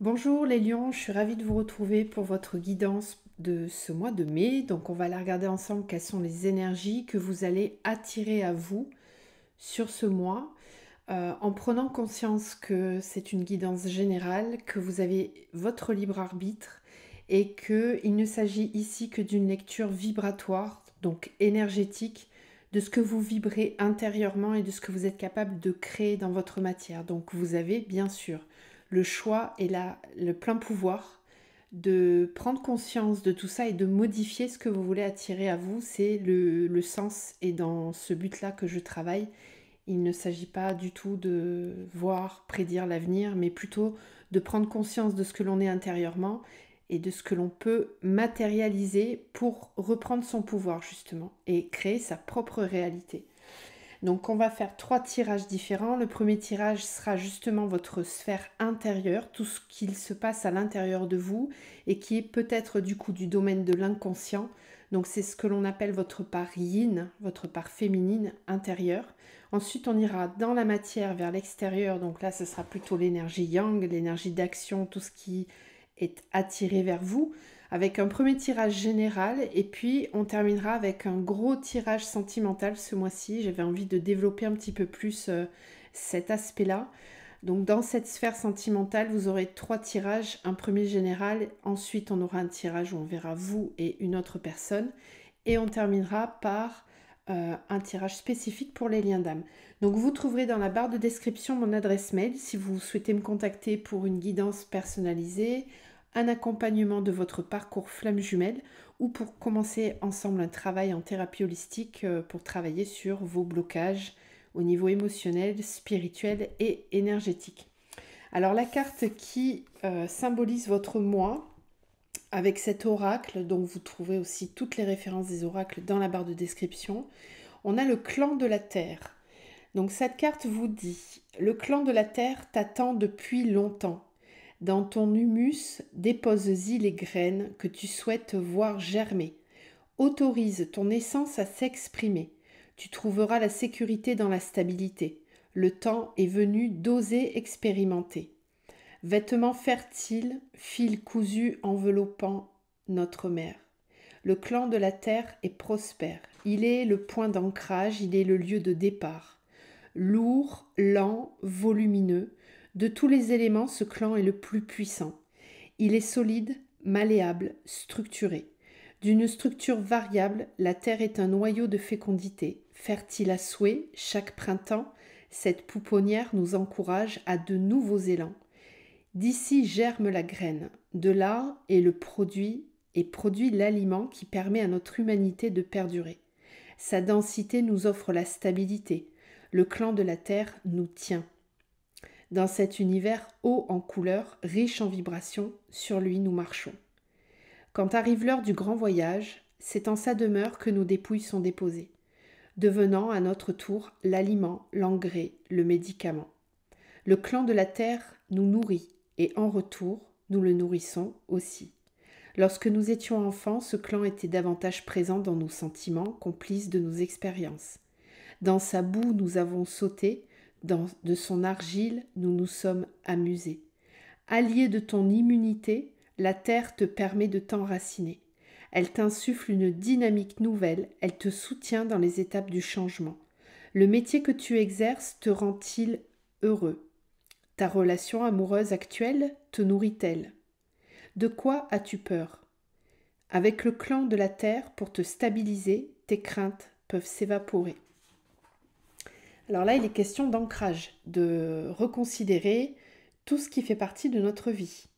Bonjour les lions, je suis ravie de vous retrouver pour votre guidance de ce mois de mai. Donc on va la regarder ensemble quelles sont les énergies que vous allez attirer à vous sur ce mois, en prenant conscience que c'est une guidance générale, que vous avez votre libre arbitre et qu'il ne s'agit ici que d'une lecture vibratoire, donc énergétique, de ce que vous vibrez intérieurement et de ce que vous êtes capable de créer dans votre matière. Donc vous avez bien sûr le choix et le plein pouvoir de prendre conscience de tout ça et de modifier ce que vous voulez attirer à vous. C'est le sens et dans ce but-là que je travaille. Il ne s'agit pas du tout de voir, prédire l'avenir, mais plutôt de prendre conscience de ce que l'on est intérieurement et de ce que l'on peut matérialiser pour reprendre son pouvoir justement et créer sa propre réalité. Donc on va faire 3 tirages différents. Le premier tirage sera justement votre sphère intérieure, tout ce qu'il se passe à l'intérieur de vous et qui est peut-être du coup du domaine de l'inconscient. Donc c'est ce que l'on appelle votre part yin, votre part féminine intérieure. Ensuite on ira dans la matière vers l'extérieur, donc là ce sera plutôt l'énergie yang, l'énergie d'action, tout ce qui est attiré vers vous, avec un premier tirage général et puis on terminera avec un gros tirage sentimental ce mois-ci. J'avais envie de développer un petit peu plus cet aspect-là. Donc dans cette sphère sentimentale, vous aurez 3 tirages, un premier général, ensuite on aura un tirage où on verra vous et une autre personne, et on terminera par un tirage spécifique pour les liens d'âme. Donc vous trouverez dans la barre de description mon adresse mail si vous souhaitez me contacter pour une guidance personnalisée, un accompagnement de votre parcours flamme jumelle ou pour commencer ensemble un travail en thérapie holistique pour travailler sur vos blocages au niveau émotionnel, spirituel et énergétique. Alors la carte qui symbolise votre moi avec cet oracle, dont vous trouvez aussi toutes les références des oracles dans la barre de description, on a le clan de la Terre. Donc cette carte vous dit, le clan de la Terre t'attend depuis longtemps. Dans ton humus, déposes-y les graines que tu souhaites voir germer. Autorise ton essence à s'exprimer. Tu trouveras la sécurité dans la stabilité. Le temps est venu d'oser expérimenter. Vêtements fertiles, fil cousu enveloppant notre mère. Le clan de la terre est prospère. Il est le point d'ancrage, il est le lieu de départ. Lourd, lent, volumineux, de tous les éléments, ce clan est le plus puissant. Il est solide, malléable, structuré. D'une structure variable, la terre est un noyau de fécondité. Fertile à souhait, chaque printemps, cette pouponnière nous encourage à de nouveaux élans. D'ici germe la graine, de là est le produit et produit l'aliment qui permet à notre humanité de perdurer. Sa densité nous offre la stabilité. Le clan de la terre nous tient. Dans cet univers haut en couleurs, riche en vibrations, sur lui nous marchons. Quand arrive l'heure du grand voyage, c'est en sa demeure que nos dépouilles sont déposées, devenant à notre tour l'aliment, l'engrais, le médicament. Le clan de la terre nous nourrit et en retour, nous le nourrissons aussi. Lorsque nous étions enfants, ce clan était davantage présent dans nos sentiments, complice de nos expériences. Dans sa boue, nous avons sauté, de son argile, nous nous sommes amusés. Allié de ton immunité, la terre te permet de t'enraciner. Elle t'insuffle une dynamique nouvelle, elle te soutient dans les étapes du changement. Le métier que tu exerces te rend-il heureux? Ta relation amoureuse actuelle te nourrit-elle? De quoi as-tu peur? Avec le clan de la terre pour te stabiliser, tes craintes peuvent s'évaporer. Alors là, il est question d'ancrage, de reconsidérer tout ce qui fait partie de notre vie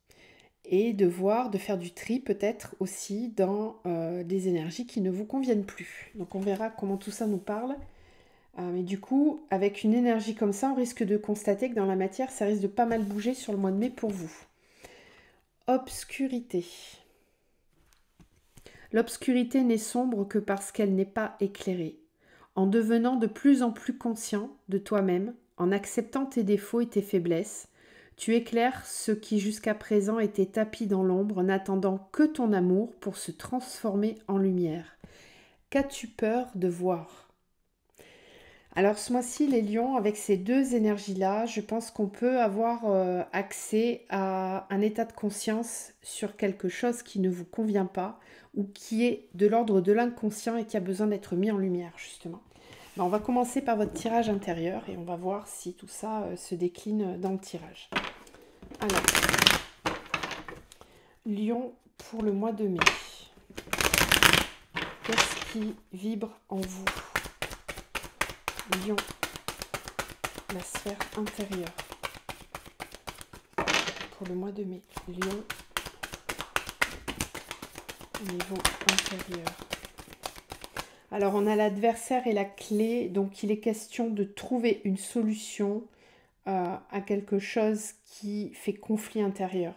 et de voir, de faire du tri peut-être aussi dans des énergies qui ne vous conviennent plus. Donc on verra comment tout ça nous parle. Mais du coup, avec une énergie comme ça, on risque de constater que dans la matière, ça risque de pas mal bouger sur le mois de mai pour vous. Obscurité. L'obscurité n'est sombre que parce qu'elle n'est pas éclairée. En devenant de plus en plus conscient de toi-même, en acceptant tes défauts et tes faiblesses, tu éclaires ce qui jusqu'à présent était tapi dans l'ombre, n'attendant que ton amour pour se transformer en lumière. Qu'as-tu peur de voir ? Alors ce mois-ci, les lions, avec ces deux énergies-là, je pense qu'on peut avoir accès à un état de conscience sur quelque chose qui ne vous convient pas ou qui est de l'ordre de l'inconscient et qui a besoin d'être mis en lumière, justement. Ben, on va commencer par votre tirage intérieur et on va voir si tout ça se décline dans le tirage. Alors, Lion pour le mois de mai. Qu'est-ce qui vibre en vous? Lion, la sphère intérieure. Pour le mois de mai. Lion, niveau intérieur. Alors, on a l'adversaire et la clé. Donc, il est question de trouver une solution à quelque chose qui fait conflit intérieur.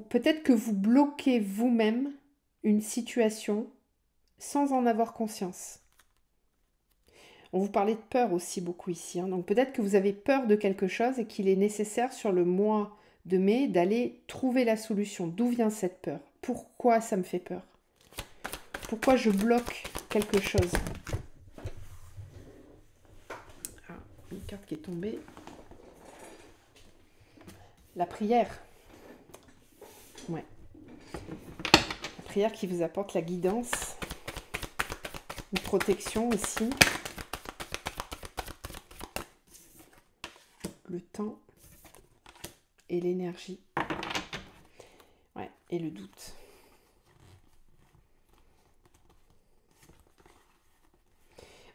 Peut-être que vous bloquez vous-même une situation sans en avoir conscience. On vous parlait de peur aussi beaucoup ici. Donc peut-être que vous avez peur de quelque chose et qu'il est nécessaire sur le mois de mai d'aller trouver la solution. D'où vient cette peur? Pourquoi ça me fait peur? Pourquoi je bloque quelque chose? Ah, une carte qui est tombée. La prière. Ouais. La prière qui vous apporte la guidance, une protection aussi. Le temps et l'énergie. Ouais, et le doute.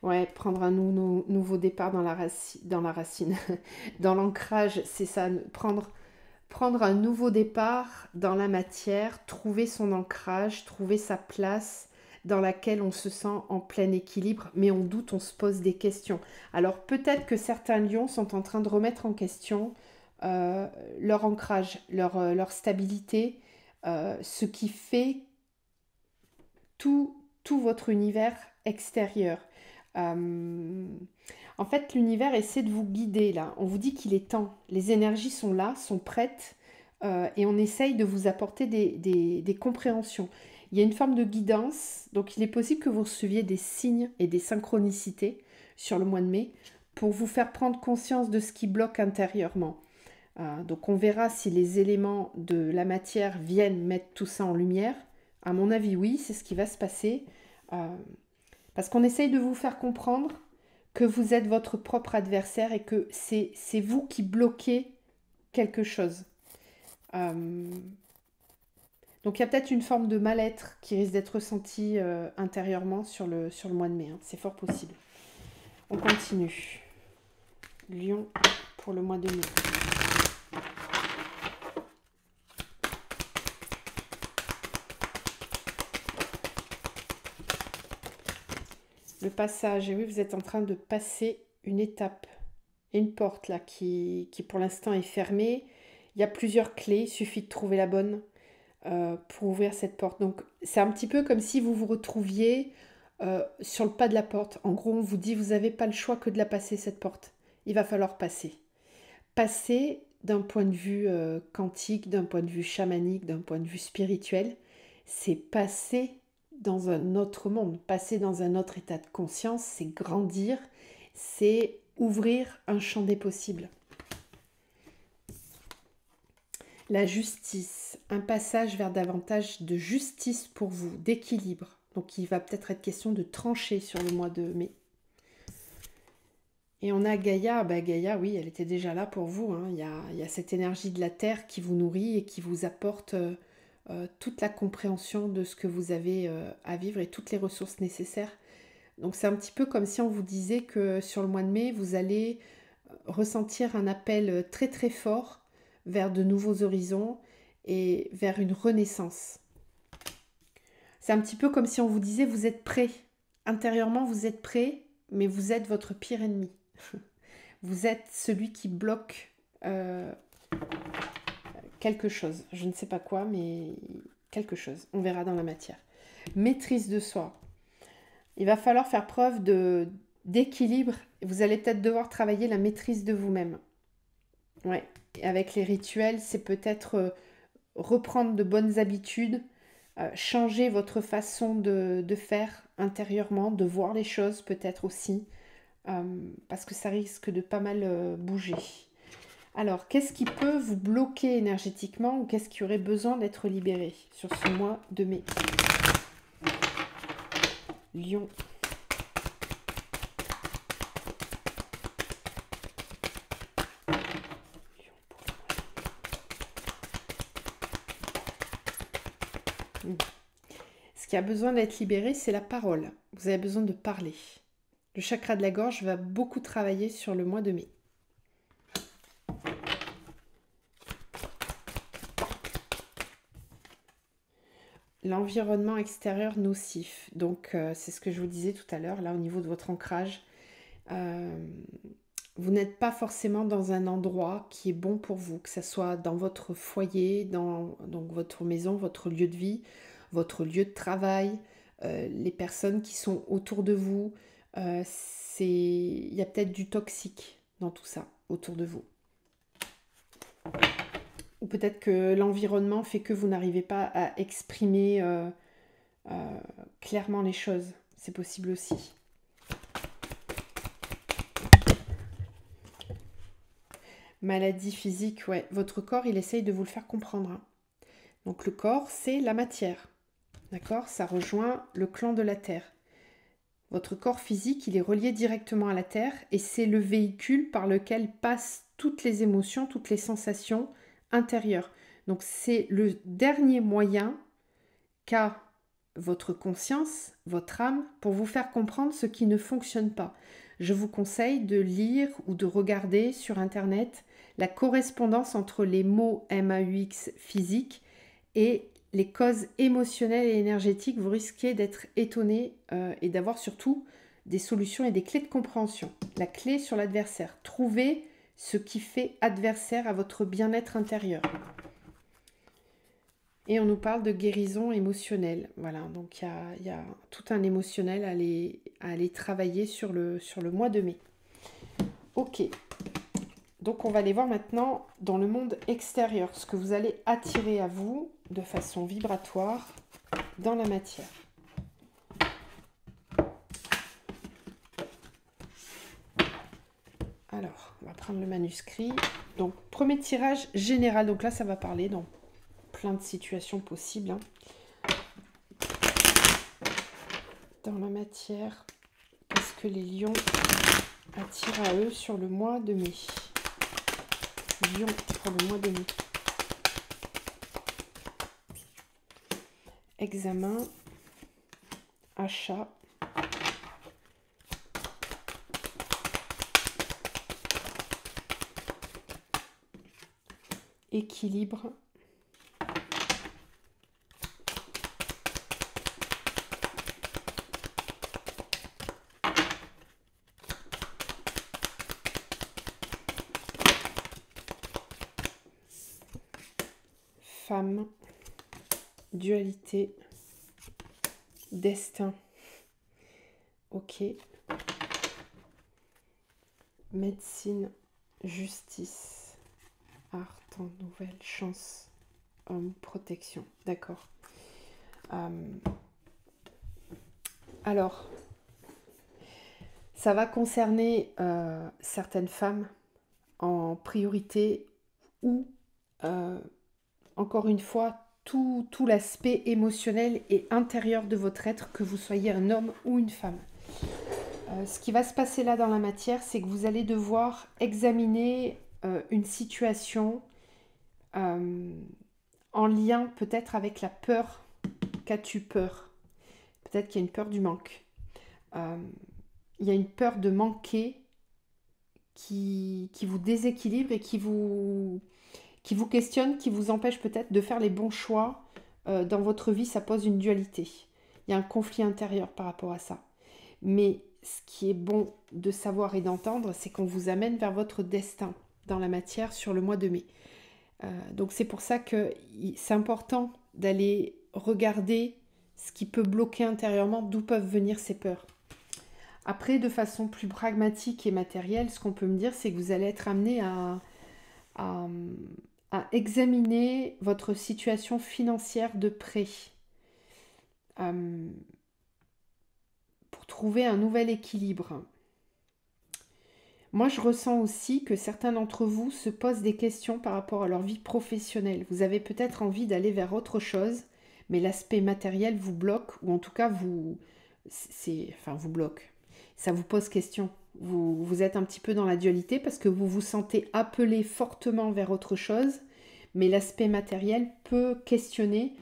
Ouais, prendre un nouveau départ dans la racine, dans l'ancrage, c'est ça, prendre un nouveau départ dans la matière, trouver son ancrage, trouver sa place dans laquelle on se sent en plein équilibre, mais on doute, on se pose des questions. Alors peut-être que certains lions sont en train de remettre en question leur ancrage, leur stabilité, ce qui fait tout votre univers extérieur. En fait, l'univers essaie de vous guider là. On vous dit qu'il est temps. Les énergies sont là, sont prêtes, et on essaye de vous apporter des compréhensions. Il y a une forme de guidance, donc il est possible que vous receviez des signes et des synchronicités sur le mois de mai pour vous faire prendre conscience de ce qui bloque intérieurement. Donc on verra si les éléments de la matière viennent mettre tout ça en lumière. À mon avis, oui, c'est ce qui va se passer. Parce qu'on essaye de vous faire comprendre que vous êtes votre propre adversaire et que c'est vous qui bloquez quelque chose. Donc il y a peut-être une forme de mal-être qui risque d'être ressentie intérieurement sur le mois de mai. Hein. C'est fort possible. On continue. Lion pour le mois de mai. Le passage, et oui, vous êtes en train de passer une étape, une porte là qui pour l'instant est fermée. Il y a plusieurs clés, il suffit de trouver la bonne pour ouvrir cette porte. Donc c'est un petit peu comme si vous vous retrouviez sur le pas de la porte. En gros, on vous dit, vous n'avez pas le choix que de la passer cette porte. Il va falloir passer. Passer d'un point de vue quantique, d'un point de vue chamanique, d'un point de vue spirituel, c'est passer dans un autre monde, passer dans un autre état de conscience, c'est grandir, c'est ouvrir un champ des possibles. La justice, un passage vers davantage de justice pour vous, d'équilibre. Donc il va peut-être être question de trancher sur le mois de mai. Et on a Gaïa, Gaïa, oui, elle était déjà là pour vous. Hein. Il y a cette énergie de la Terre qui vous nourrit et qui vous apporte toute la compréhension de ce que vous avez à vivre et toutes les ressources nécessaires. Donc c'est un petit peu comme si on vous disait que sur le mois de mai, vous allez ressentir un appel très très fort vers de nouveaux horizons et vers une renaissance. C'est un petit peu comme si on vous disait vous êtes prêt. Intérieurement, vous êtes prêt, mais vous êtes votre pire ennemi. Vous êtes celui qui bloque quelque chose. Je ne sais pas quoi, mais quelque chose. On verra dans la matière. Maîtrise de soi. Il va falloir faire preuve d'équilibre. Vous allez peut-être devoir travailler la maîtrise de vous-même. Ouais. Et avec les rituels, c'est peut-être reprendre de bonnes habitudes, changer votre façon de faire intérieurement, de voir les choses peut-être aussi, parce que ça risque de pas mal bouger. Alors, qu'est-ce qui peut vous bloquer énergétiquement ou qu'est-ce qui aurait besoin d'être libéré sur ce mois de mai? Lion. Ce qui a besoin d'être libéré, c'est la parole. Vous avez besoin de parler. Le chakra de la gorge va beaucoup travailler sur le mois de mai. L'environnement extérieur nocif. Donc, c'est ce que je vous disais tout à l'heure, là, au niveau de votre ancrage. Vous n'êtes pas forcément dans un endroit qui est bon pour vous, que ce soit dans votre foyer, dans donc votre maison, votre lieu de vie, votre lieu de travail, les personnes qui sont autour de vous. Il y a peut-être du toxique dans tout ça, autour de vous. Ou peut-être que l'environnement fait que vous n'arrivez pas à exprimer clairement les choses. C'est possible aussi. Maladie physique, ouais. Votre corps, il essaye de vous le faire comprendre. Hein. Donc le corps, c'est la matière. D'accord? Ça rejoint le clan de la Terre. Votre corps physique, il est relié directement à la Terre et c'est le véhicule par lequel passent toutes les émotions, toutes les sensations intérieures. Donc c'est le dernier moyen qu'a votre conscience, votre âme, pour vous faire comprendre ce qui ne fonctionne pas. Je vous conseille de lire ou de regarder sur Internet la correspondance entre les mots MAUX physique et les causes émotionnelles et énergétiques. Vous risquez d'être étonné et d'avoir surtout des solutions et des clés de compréhension. La clé sur l'adversaire. Trouvez ce qui fait adversaire à votre bien-être intérieur. Et on nous parle de guérison émotionnelle. Voilà, donc il y a tout un émotionnel à aller travailler sur le mois de mai. Ok, donc on va aller voir maintenant dans le monde extérieur, ce que vous allez attirer à vous de façon vibratoire dans la matière. Alors, on va prendre le manuscrit. Donc, premier tirage général. Donc là, ça va parler dans plein de situations possibles. Hein. Dans la matière, qu'est-ce que les lions attirent à eux sur le mois de mai? Lion pour le mois de mai. Examen, achat, équilibre, femme, dualité, destin, ok, médecine, justice, art, temps, nouvelle, chance, homme, protection, d'accord. Alors, ça va concerner certaines femmes en priorité ou, encore une fois, tout l'aspect émotionnel et intérieur de votre être, que vous soyez un homme ou une femme. Ce qui va se passer là dans la matière, c'est que vous allez devoir examiner une situation en lien peut-être avec la peur. Qu'as-tu peur? Peut-être qu'il y a une peur du manque. Il y a une peur de manquer qui vous déséquilibre et qui vous questionne, qui vous empêche peut-être de faire les bons choix dans votre vie. Ça pose une dualité. Il y a un conflit intérieur par rapport à ça. Mais ce qui est bon de savoir et d'entendre, c'est qu'on vous amène vers votre destin dans la matière sur le mois de mai. Donc c'est pour ça que c'est important d'aller regarder ce qui peut bloquer intérieurement, d'où peuvent venir ces peurs. Après, de façon plus pragmatique et matérielle, ce qu'on peut me dire, c'est que vous allez être amené à examiner votre situation financière de près. pour trouver un nouvel équilibre. Moi, je ressens aussi que certains d'entre vous se posent des questions par rapport à leur vie professionnelle. Vous avez peut-être envie d'aller vers autre chose, mais l'aspect matériel vous bloque, ou en tout cas vous bloque. Ça vous pose question. Vous êtes un petit peu dans la dualité parce que vous vous sentez appelé fortement vers autre chose, mais l'aspect matériel peut questionner.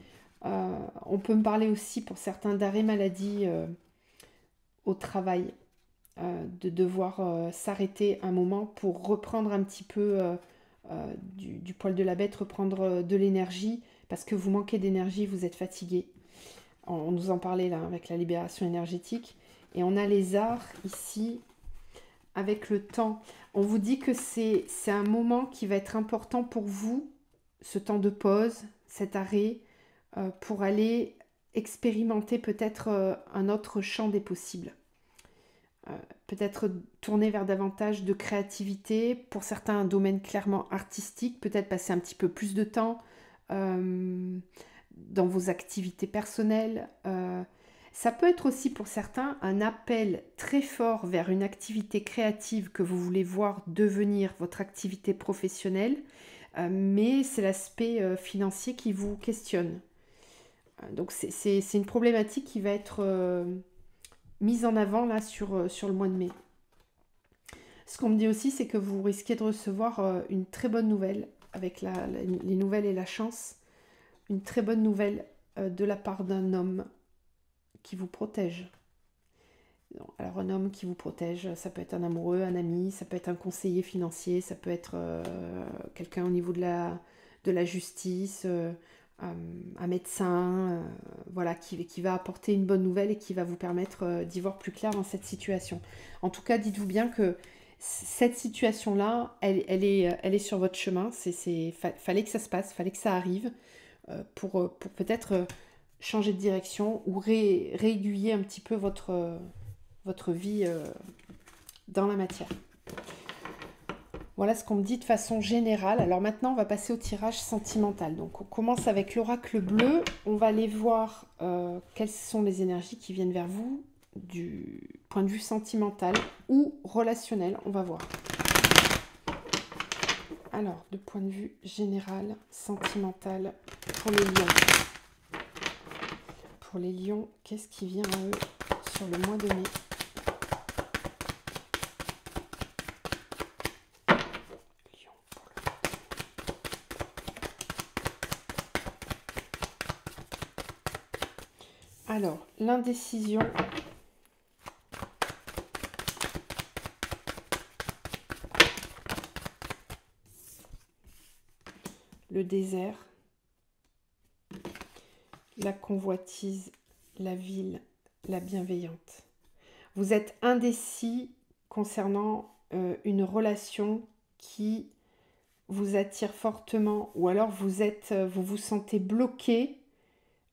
On peut me parler aussi pour certains d'arrêt maladie au travail. De devoir s'arrêter un moment pour reprendre un petit peu du poil de la bête, reprendre de l'énergie, parce que vous manquez d'énergie, vous êtes fatigué. On nous en parlait là avec la libération énergétique. Et on a les arts ici avec le temps. On vous dit que c'est un moment qui va être important pour vous, ce temps de pause, cet arrêt, pour aller expérimenter peut-être un autre champ des possibles. Peut-être tourner vers davantage de créativité, pour certains un domaine clairement artistique, peut-être passer un petit peu plus de temps dans vos activités personnelles. Ça peut être aussi pour certains un appel très fort vers une activité créative que vous voulez voir devenir votre activité professionnelle, mais c'est l'aspect financier qui vous questionne. Donc c'est une problématique qui va être mise en avant là sur le mois de mai. Ce qu'on me dit aussi, c'est que vous risquez de recevoir une très bonne nouvelle, avec les nouvelles et la chance, une très bonne nouvelle de la part d'un homme qui vous protège. Alors un homme qui vous protège, ça peut être un amoureux, un ami, ça peut être un conseiller financier, ça peut être quelqu'un au niveau de la justice, un médecin, voilà, qui va apporter une bonne nouvelle et qui va vous permettre d'y voir plus clair dans cette situation. En tout cas, dites-vous bien que cette situation-là, elle est sur votre chemin. Fallait que ça se passe, fallait que ça arrive pour peut-être changer de direction ou réaiguiller un petit peu votre vie dans la matière. Voilà ce qu'on me dit de façon générale. Alors maintenant, on va passer au tirage sentimental. Donc on commence avec l'oracle bleu. On va aller voir quelles sont les énergies qui viennent vers vous du point de vue sentimental ou relationnel. On va voir. Alors, de point de vue général, sentimental, pour les lions. Pour les lions, qu'est-ce qui vient à eux sur le mois de mai ? Alors, l'indécision. Le désert. La convoitise, la ville, la bienveillante. Vous êtes indécis concernant une relation qui vous attire fortement, ou alors vous vous sentez bloqué.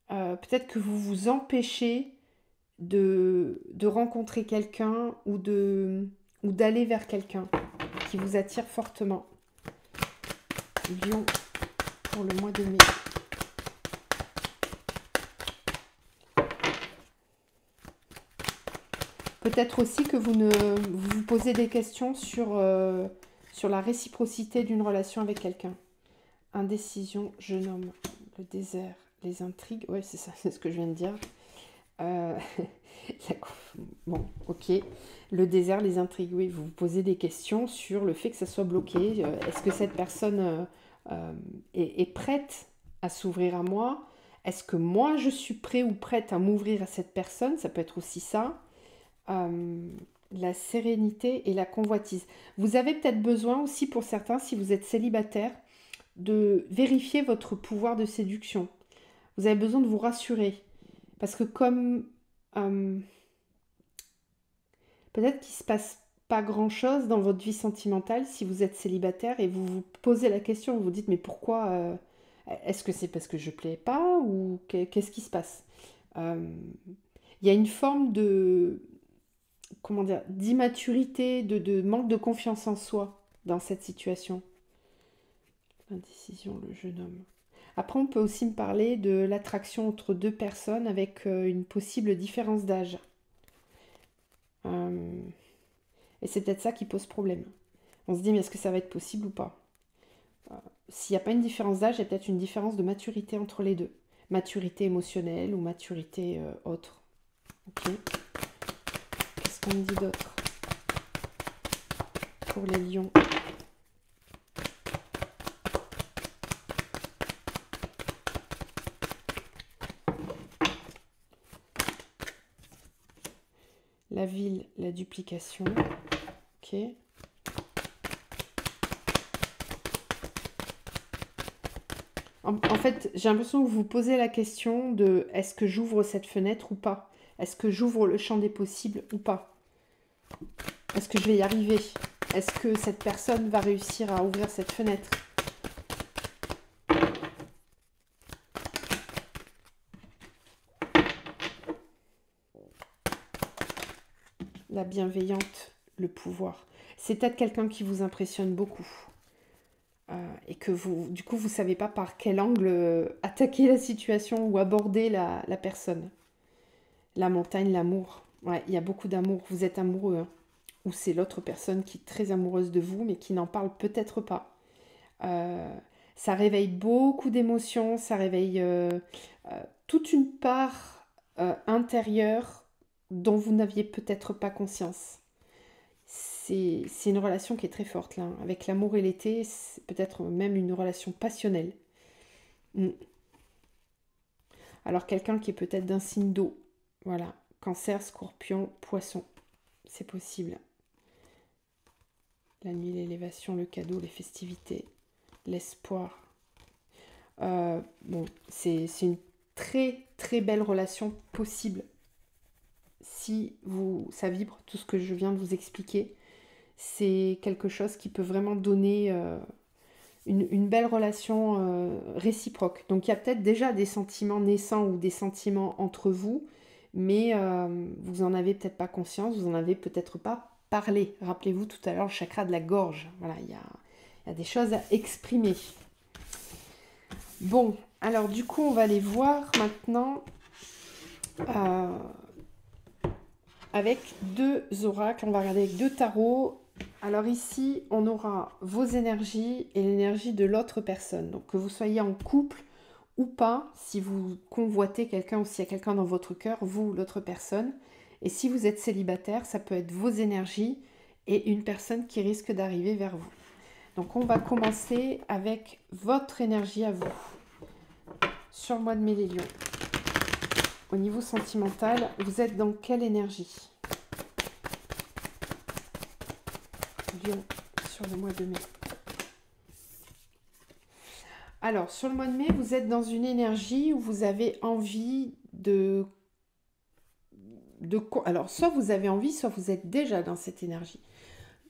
Peut-être que vous vous empêchez de rencontrer quelqu'un ou d'aller vers quelqu'un qui vous attire fortement. Lion pour le mois de mai. Peut-être aussi que vous vous posez des questions sur la réciprocité d'une relation avec quelqu'un. Indécision, jeune homme, le désert, les intrigues. Ouais, c'est ça, c'est ce que je viens de dire. Bon, ok. Le désert, les intrigues, oui. Vous vous posez des questions sur le fait que ça soit bloqué. Est-ce que cette personne est prête à s'ouvrir à moi? Est-ce que moi, je suis prêt ou prête à m'ouvrir à cette personne? Ça peut être aussi ça. La sérénité et la convoitise. Vous avez peut-être besoin aussi pour certains, si vous êtes célibataire, de vérifier votre pouvoir de séduction. Vous avez besoin de vous rassurer. Parce que comme peut-être qu'il ne se passe pas grand-chose dans votre vie sentimentale si vous êtes célibataire et vous vous posez la question, vous vous dites mais pourquoi est-ce que c'est parce que je ne plais pas ou qu'est-ce qui se passe? Il y a une forme de d'immaturité, de manque de confiance en soi dans cette situation. L'indécision, le jeune homme. Après, on peut aussi me parler de l'attraction entre deux personnes avec une possible différence d'âge. Et c'est peut-être ça qui pose problème. On se dit, mais est-ce que ça va être possible ou pas? S'il n'y a pas une différence d'âge, il y a peut-être une différence de maturité entre les deux. Maturité émotionnelle ou maturité autre. Ok. Qu'est-ce qu'on me dit d'autre pour les lions? La ville, la duplication. Ok. En fait, j'ai l'impression que vous vous posez la question de est-ce que j'ouvre cette fenêtre ou pas? Est-ce que j'ouvre le champ des possibles ou pas? Est-ce que je vais y arriver? Est-ce que cette personne va réussir à ouvrir cette fenêtre? La bienveillante, le pouvoir. C'est peut-être quelqu'un qui vous impressionne beaucoup. Et que vous, du coup, vous ne savez pas par quel angle attaquer la situation ou aborder la personne. La montagne, l'amour. Ouais, il y a beaucoup d'amour. Vous êtes amoureux. Hein. Ou c'est l'autre personne qui est très amoureuse de vous, mais qui n'en parle peut-être pas. Ça réveille beaucoup d'émotions. Ça réveille toute une part intérieure dont vous n'aviez peut-être pas conscience. C'est une relation qui est très forte, là. Avec l'amour et l'été, c'est peut-être même une relation passionnelle. Alors, quelqu'un qui est peut-être d'un signe d'eau. Voilà. Cancer, scorpion, poisson. C'est possible. La nuit, l'élévation, le cadeau, les festivités, l'espoir. Bon, c'est une très, très belle relation possible. Si ça vibre, tout ce que je viens de vous expliquer. C'est quelque chose qui peut vraiment donner une belle relation réciproque. Donc il y a peut-être déjà des sentiments naissants ou des sentiments entre vous, mais vous n'en avez peut-être pas conscience, vous n'en avez peut-être pas parlé. Rappelez-vous tout à l'heure le chakra de la gorge. Voilà, il y a des choses à exprimer. Bon, alors du coup on va aller voir maintenant avec deux oracles. On va regarder avec deux tarots. Alors ici, on aura vos énergies et l'énergie de l'autre personne. Donc que vous soyez en couple ou pas, si vous convoitez quelqu'un ou s'il y a quelqu'un dans votre cœur, vous, l'autre personne. Et si vous êtes célibataire, ça peut être vos énergies et une personne qui risque d'arriver vers vous. Donc on va commencer avec votre énergie à vous. Sur le mois de mai, les lions. Au niveau sentimental, vous êtes dans quelle énergie? Lion, sur le mois de mai. Alors, sur le mois de mai, vous êtes dans une énergie où vous avez envie alors, soit vous avez envie, soit vous êtes déjà dans cette énergie.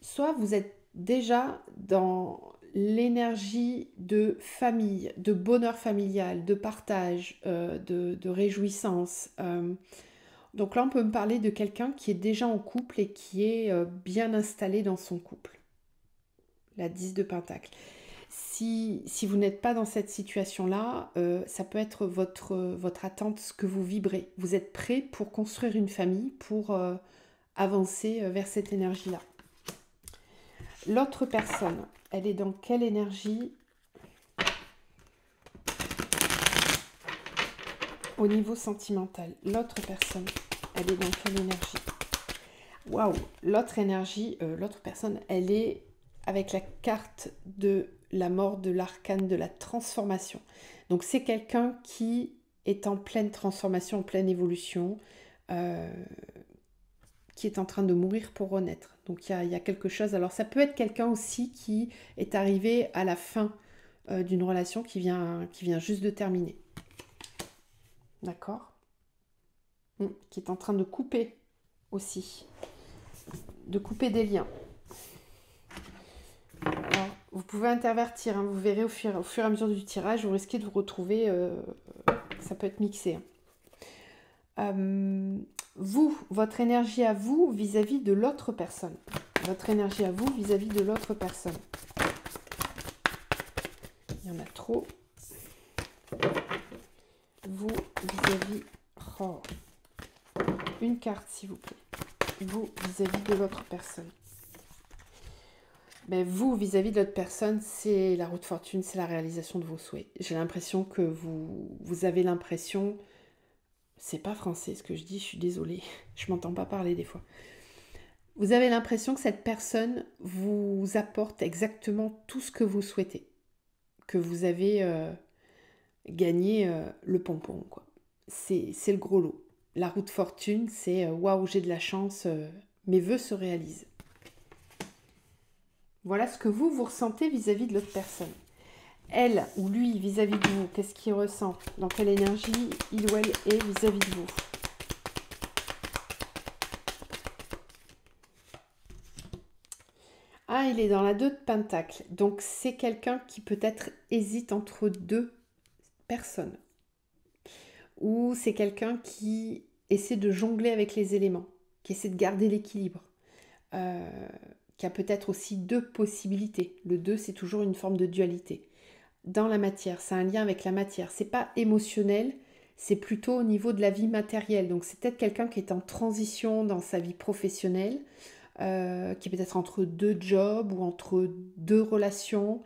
Soit vous êtes déjà dans l'énergie de famille, de bonheur familial, de partage, de réjouissance. Donc là, on peut me parler de quelqu'un qui est déjà en couple et qui est bien installé dans son couple. La 10 de Pentacle. Si vous n'êtes pas dans cette situation-là, ça peut être votre attente, ce que vous vibrez. Vous êtes prêt pour construire une famille, pour avancer vers cette énergie-là. L'autre personne, elle est dans quelle énergie? Au niveau sentimental, l'autre personne, elle est dans quelle énergie? Waouh! L'autre énergie, l'autre personne, elle est avec la carte de la mort, de l'arcane, de la transformation. Donc c'est quelqu'un qui est en pleine transformation, en pleine évolution, qui est en train de mourir pour renaître. Donc il y a quelque chose. Alors ça peut être quelqu'un aussi qui est arrivé à la fin d'une relation qui vient juste de terminer. D'accord? Qui est en train de couper aussi. De couper des liens. Alors, vous pouvez intervertir, hein, vous verrez au fur et à mesure du tirage, vous risquez de vous retrouver, ça peut être mixé. Vous, votre énergie à vous vis-à-vis de l'autre personne. Votre énergie à vous vis-à-vis de l'autre personne. Il y en a trop. vis-à-vis... Oh. Une carte, s'il vous plaît. Vous, vis-à-vis de l'autre personne. Ben, vous, vis-à-vis de l'autre personne, c'est la roue de fortune, c'est la réalisation de vos souhaits. J'ai l'impression que vous avez l'impression... C'est pas français ce que je dis, je suis désolée. Je m'entends pas parler des fois. Vous avez l'impression que cette personne vous apporte exactement tout ce que vous souhaitez. Que vous avez gagné le pompon, quoi. C'est le gros lot. La roue de fortune, c'est waouh, j'ai de la chance, mes vœux se réalisent. Voilà ce que vous ressentez vis-à-vis de l'autre personne. Elle ou lui vis-à-vis de vous, qu'est-ce qu'il ressent? Dans quelle énergie il ou elle est vis-à-vis de vous? Ah, il est dans la 2 de Pentacle. Donc, c'est quelqu'un qui peut-être hésite entre deux personnes. Ou c'est quelqu'un qui essaie de jongler avec les éléments, qui essaie de garder l'équilibre. Qui a peut-être aussi deux possibilités. Le 2, c'est toujours une forme de dualité. Dans la matière, c'est un lien avec la matière. C'est pas émotionnel, c'est plutôt au niveau de la vie matérielle. Donc, c'est peut-être quelqu'un qui est en transition dans sa vie professionnelle, qui est peut-être entre deux jobs ou entre deux relations.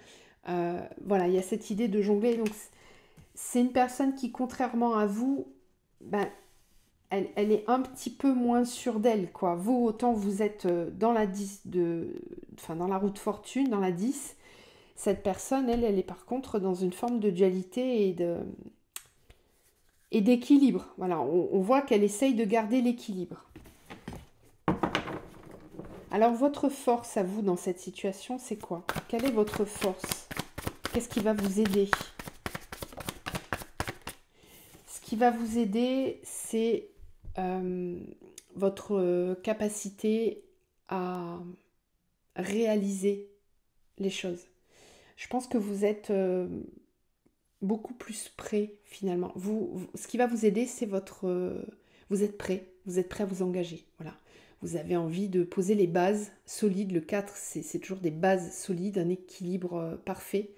Voilà, il y a cette idée de jongler. Donc, c'est une personne qui, contrairement à vous, ben, elle est un petit peu moins sûre d'elle, quoi. Vous, autant vous êtes dans la 10 dans la roue de fortune, dans la 10. Cette personne, elle est par contre dans une forme de dualité et d'équilibre. Voilà, on voit qu'elle essaye de garder l'équilibre. Alors, votre force à vous dans cette situation, c'est quoi? Quelle est votre force? Qu'est-ce qui va vous aider? Ce qui va vous aider, c'est votre capacité à réaliser les choses. Je pense que vous êtes beaucoup plus prêt finalement. Ce qui va vous aider, c'est vous êtes prêt à vous engager. Voilà. Vous avez envie de poser les bases solides. Le 4, c'est toujours des bases solides, un équilibre parfait.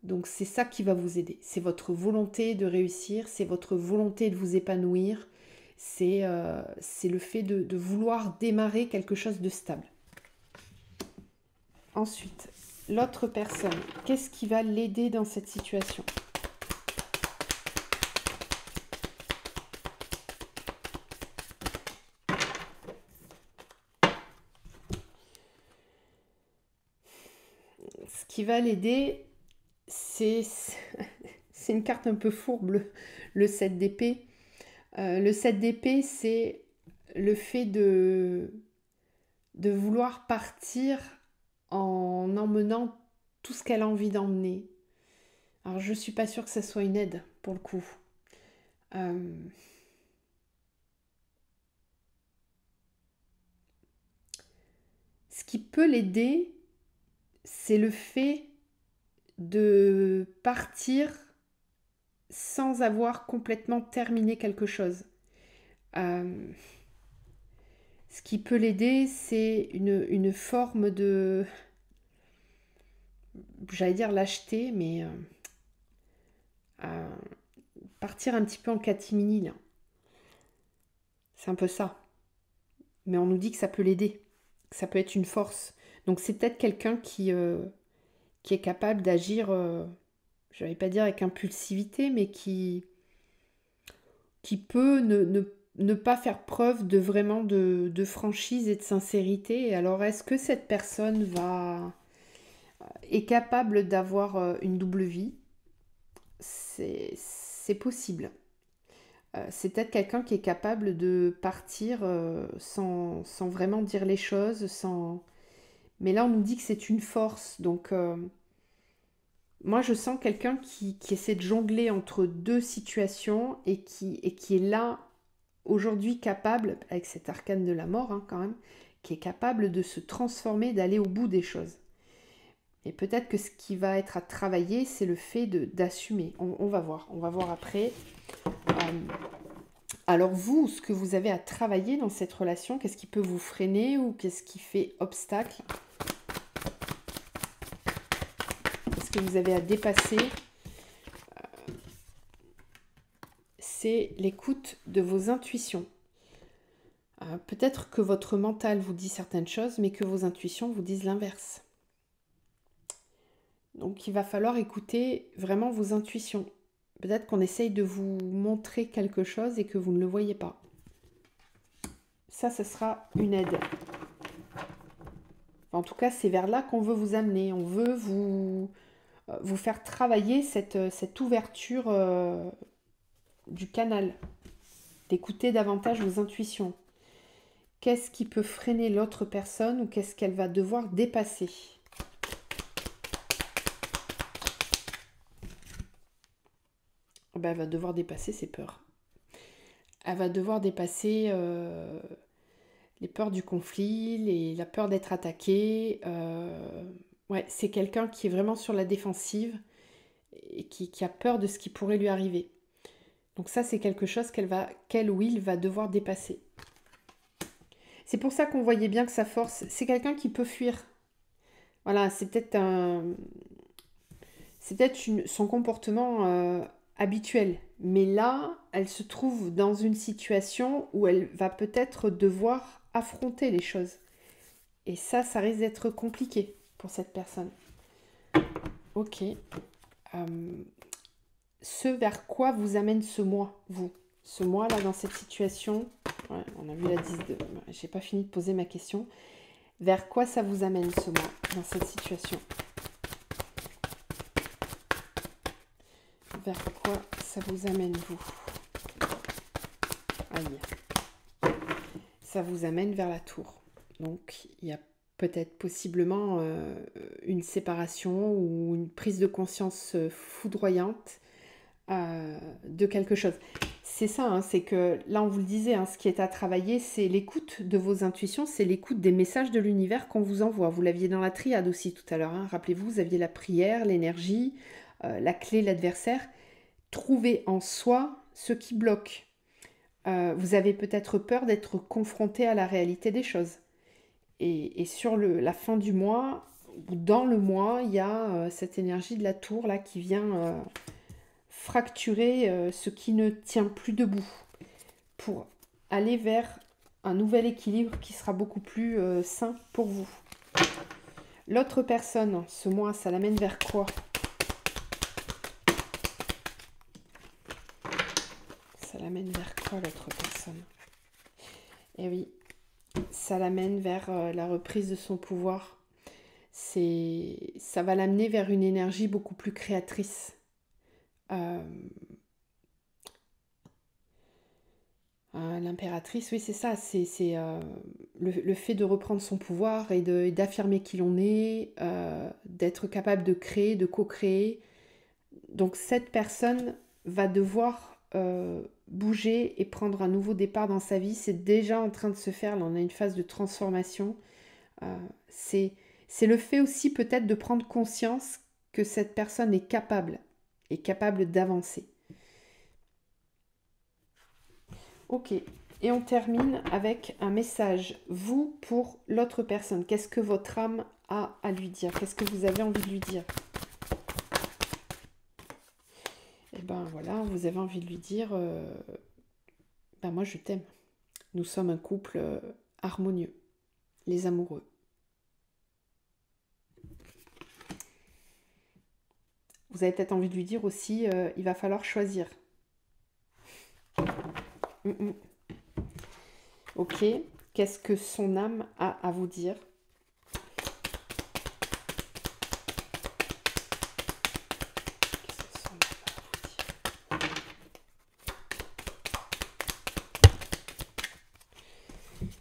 Donc c'est ça qui va vous aider. C'est votre volonté de réussir, c'est votre volonté de vous épanouir, c'est le fait de vouloir démarrer quelque chose de stable. Ensuite, l'autre personne, qu'est-ce qui va l'aider dans cette situation? Ce qui va l'aider, c'est une carte un peu fourbe, le 7 d'épée. Le 7 d'épée, c'est le fait de vouloir partir en emmenant tout ce qu'elle a envie d'emmener. Alors, je ne suis pas sûre que ça soit une aide, pour le coup. Ce qui peut l'aider, c'est le fait de partir sans avoir complètement terminé quelque chose. Ce qui peut l'aider, c'est une forme de... J'allais dire lâcheté, mais... partir un petit peu en catimini, là. C'est un peu ça. Mais on nous dit que ça peut l'aider, que ça peut être une force. Donc c'est peut-être quelqu'un qui est capable d'agir, je ne vais pas dire avec impulsivité, mais qui peut ne pas faire preuve de vraiment de franchise et de sincérité. Alors est-ce que cette personne est capable d'avoir une double vie? C'est possible. C'est peut-être quelqu'un qui est capable de partir sans vraiment dire les choses, mais là on nous dit que c'est une force, donc moi je sens quelqu'un qui essaie de jongler entre deux situations et qui est là aujourd'hui capable, avec cet arcane de la mort quand même, qui est capable de se transformer, d'aller au bout des choses. Et peut-être que ce qui va être à travailler, c'est le fait d'assumer. On va voir après. Alors vous, ce que vous avez à travailler dans cette relation, qu'est-ce qui peut vous freiner ou qu'est-ce qui fait obstacle? Qu'est-ce que vous avez à dépasser? c'est l'écoute de vos intuitions. Peut-être que votre mental vous dit certaines choses, mais que vos intuitions vous disent l'inverse. Donc il va falloir écouter vraiment vos intuitions. Peut-être qu'on essaye de vous montrer quelque chose et que vous ne le voyez pas. Ça, ce sera une aide. En tout cas, c'est vers là qu'on veut vous amener. On veut vous faire travailler cette ouverture du canal, d'écouter davantage vos intuitions. Qu'est-ce qui peut freiner l'autre personne ou qu'est-ce qu'elle va devoir dépasser? Ben, elle va devoir dépasser ses peurs. Elle va devoir dépasser les peurs du conflit, la peur d'être attaquée. Ouais, c'est quelqu'un qui est vraiment sur la défensive et qui a peur de ce qui pourrait lui arriver. Donc ça, c'est quelque chose qu'elle ou il va devoir dépasser. C'est pour ça qu'on voyait bien que sa force, c'est quelqu'un qui peut fuir. Voilà, c'est peut-être son comportement habituel. Mais là, elle se trouve dans une situation où elle va peut-être devoir affronter les choses. Et ça risque d'être compliqué pour cette personne. Ok. Ce vers quoi vous amène ce mois, vous? Ce mois-là, dans cette situation, ouais, on a vu la 10 de... J'ai pas fini de poser ma question. Vers quoi ça vous amène ce mois, dans cette situation? Vers quoi ça vous amène, vous? Aïe. Ça vous amène vers la tour. Donc, il y a peut-être possiblement une séparation ou une prise de conscience foudroyante de quelque chose. C'est ça, hein, c'est que là on vous le disait, hein, ce qui est à travailler, c'est l'écoute de vos intuitions, c'est l'écoute des messages de l'univers qu'on vous envoie. Vous l'aviez dans la triade aussi tout à l'heure, hein. Rappelez-vous, vous aviez la prière, l'énergie, la clé, l'adversaire. Trouvez en soi ce qui bloque. Vous avez peut-être peur d'être confronté à la réalité des choses. Et sur la fin du mois, ou dans le mois, il y a cette énergie de la tour là qui vient fracturer ce qui ne tient plus debout pour aller vers un nouvel équilibre qui sera beaucoup plus sain pour vous. L'autre personne, ce mois, ça l'amène vers quoi? Ça l'amène vers quoi l'autre personne? Eh oui, ça l'amène vers la reprise de son pouvoir. Ça va l'amener vers une énergie beaucoup plus créatrice. L'impératrice, oui, c'est ça. C'est le fait de reprendre son pouvoir et d'affirmer qui l'on est, d'être capable de créer, de co-créer. Donc cette personne va devoir bouger et prendre un nouveau départ dans sa vie. C'est déjà en train de se faire. Là, on a une phase de transformation. C'est le fait aussi peut-être de prendre conscience que cette personne est capable d'avancer. Ok, et on termine avec un message, vous, pour l'autre personne. Qu'est-ce que votre âme a à lui dire? Qu'est-ce que vous avez envie de lui dire? Eh ben voilà, vous avez envie de lui dire, ben moi je t'aime. Nous sommes un couple harmonieux, les amoureux. Vous avez peut-être envie de lui dire aussi, il va falloir choisir. Ok, qu'est-ce que son âme a à vous dire?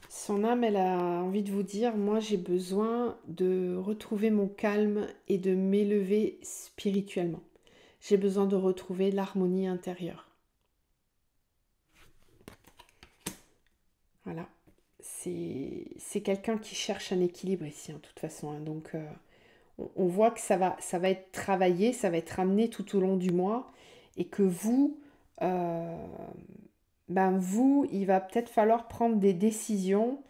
Son âme, elle a envie de vous dire, moi j'ai besoin de retrouver mon calme et de m'élever spirituellement. J'ai besoin de retrouver l'harmonie intérieure. Voilà. C'est quelqu'un qui cherche un équilibre ici, de toute façon. Hein. Donc, on voit que ça va être travaillé, ça va être amené tout au long du mois. Et que vous, il va peut-être falloir prendre des décisions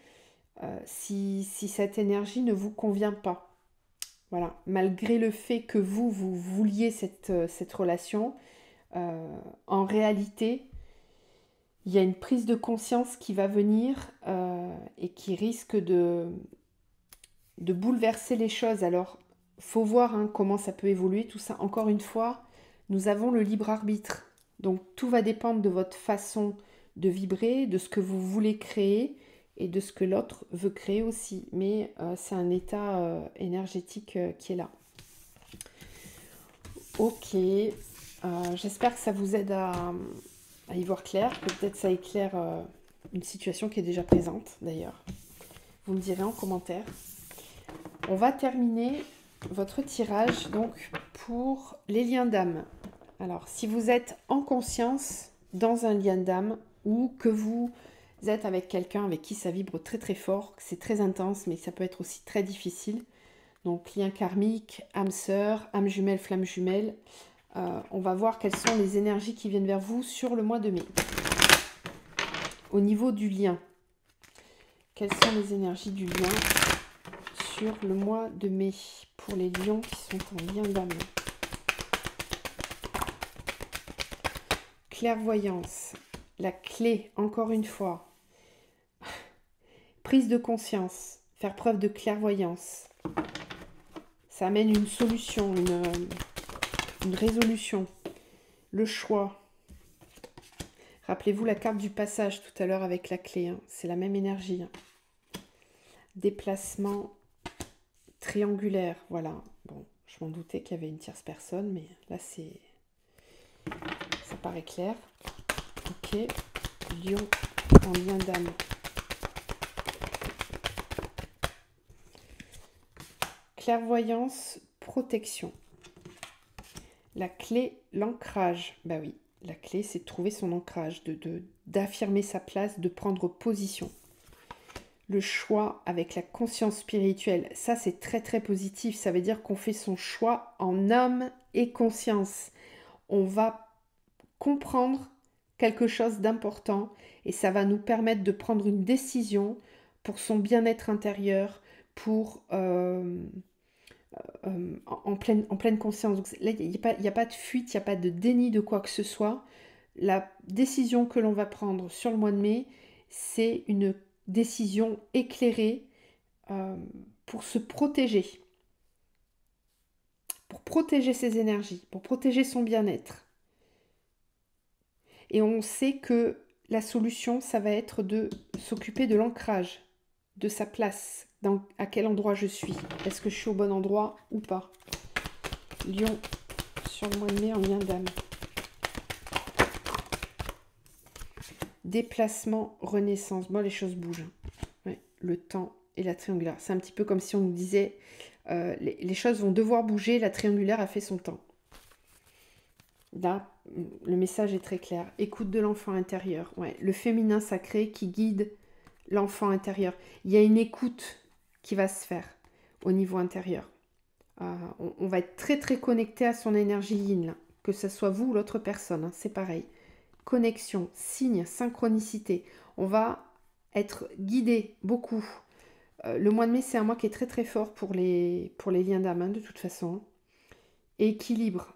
si cette énergie ne vous convient pas. Voilà. Malgré le fait que vous vouliez cette relation, en réalité, il y a une prise de conscience qui va venir et qui risque de bouleverser les choses. Alors, faut voir comment ça peut évoluer, tout ça. Encore une fois, nous avons le libre arbitre. Donc, tout va dépendre de votre façon de vibrer, de ce que vous voulez créer et de ce que l'autre veut créer aussi. Mais c'est un état énergétique qui est là. Ok, j'espère que ça vous aide à y voir clair, que peut-être ça éclaire une situation qui est déjà présente d'ailleurs. Vous me direz en commentaire. On va terminer votre tirage donc pour les liens d'âme. Alors, si vous êtes en conscience dans un lien d'âme ou que vous êtes avec quelqu'un avec qui ça vibre très très fort, que c'est très intense, mais ça peut être aussi très difficile. Donc, lien karmique, âme sœur, âme jumelle, flamme jumelle. On va voir quelles sont les énergies qui viennent vers vous sur le mois de mai. Au niveau du lien, quelles sont les énergies du lien sur le mois de mai pour les lions qui sont en lien d'âme? Clairvoyance, la clé, encore une fois. Prise de conscience, faire preuve de clairvoyance. Ça amène une solution, une résolution. Le choix. Rappelez-vous la carte du passage tout à l'heure avec la clé. C'est la même énergie. Déplacement triangulaire. Voilà. Bon, je m'en doutais qu'il y avait une tierce personne, mais là, ça paraît clair. Ok. Lion en lien d'âme. Clairvoyance, protection. La clé, l'ancrage. Bah oui, la clé, c'est de trouver son ancrage, d'affirmer sa place, de prendre position. Le choix avec la conscience spirituelle, ça c'est très très positif. Ça veut dire qu'on fait son choix en âme et conscience. On va comprendre quelque chose d'important et ça va nous permettre de prendre une décision pour son bien-être intérieur, pour... en pleine conscience. Donc là, il n'y a pas de fuite, il n'y a pas de déni de quoi que ce soit. La décision que l'on va prendre sur le mois de mai, c'est une décision éclairée pour se protéger. Pour protéger ses énergies, pour protéger son bien-être. Et on sait que la solution, ça va être de s'occuper de l'ancrage, de sa place, à quel endroit je suis. Est-ce que je suis au bon endroit ou pas? Lion sur le mois de mai en lien d'âme. Déplacement, renaissance. Bon, les choses bougent. Ouais, le temps et la triangulaire. C'est un petit peu comme si on nous disait les choses vont devoir bouger, la triangulaire a fait son temps. Là, le message est très clair. Écoute de l'enfant intérieur. Ouais, le féminin sacré qui guide l'enfant intérieur. Il y a une écoute qui va se faire au niveau intérieur. On va être très très connecté à son énergie yin, là. Que ce soit vous ou l'autre personne, c'est pareil. Connexion, signe, synchronicité. On va être guidé beaucoup. Le mois de mai, c'est un mois qui est très très fort pour les liens d'âme, de toute façon. Équilibre.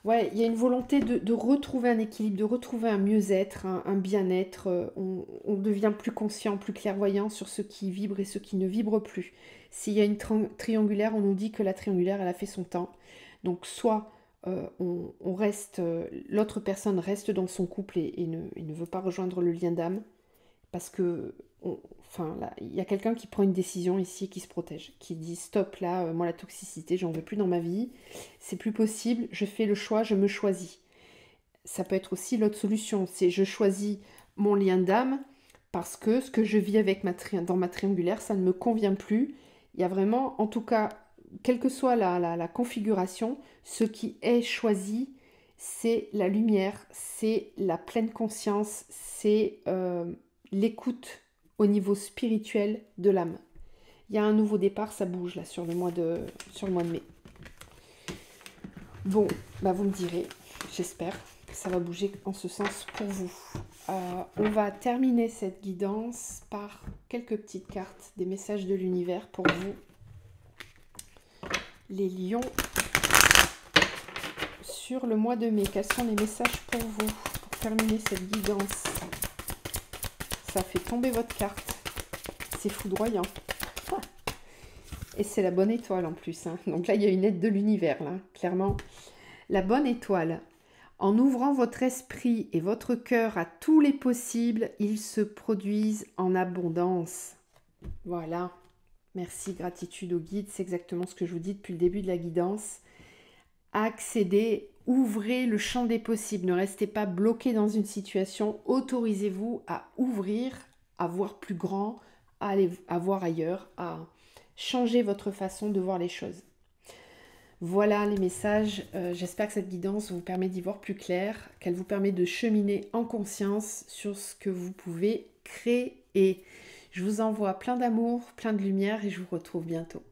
Ouais, il y a une volonté de retrouver un équilibre, de retrouver un mieux-être, un bien-être. On devient plus conscient, plus clairvoyant sur ce qui vibre et ce qui ne vibre plus. S'il y a une triangulaire, on nous dit que la triangulaire, elle a fait son temps. Donc, soit on reste, l'autre personne reste dans son couple et ne veut pas rejoindre le lien d'âme, parce que, là, il y a quelqu'un qui prend une décision ici et qui se protège, qui dit stop là, moi la toxicité, j'en veux plus dans ma vie, c'est plus possible, je fais le choix, je me choisis. Ça peut être aussi l'autre solution, c'est je choisis mon lien d'âme parce que ce que je vis avec dans ma triangulaire, ça ne me convient plus. Il y a vraiment, en tout cas, quelle que soit la configuration, ce qui est choisi, c'est la lumière, c'est la pleine conscience, c'est l'écoute au niveau spirituel de l'âme. Il y a un nouveau départ, ça bouge là sur le mois de mai. Bon, bah vous me direz, j'espère que ça va bouger en ce sens pour vous. On va terminer cette guidance par quelques petites cartes, des messages de l'univers pour vous. Les lions sur le mois de mai, quels sont les messages pour vous, pour terminer cette guidance. Ça fait tomber votre carte. C'est foudroyant. Et c'est la bonne étoile en plus. Hein. Donc là, il y a une aide de l'univers, là, clairement. La bonne étoile. En ouvrant votre esprit et votre cœur à tous les possibles, ils se produisent en abondance. Voilà. Merci, gratitude au guide. C'est exactement ce que je vous dis depuis le début de la guidance. Accédez, ouvrez le champ des possibles. Ne restez pas bloqué dans une situation. Autorisez-vous à ouvrir, à voir plus grand, à aller à voir ailleurs, à changer votre façon de voir les choses. Voilà les messages. J'espère que cette guidance vous permet d'y voir plus clair, qu'elle vous permet de cheminer en conscience sur ce que vous pouvez créer. Je vous envoie plein d'amour, plein de lumière et je vous retrouve bientôt.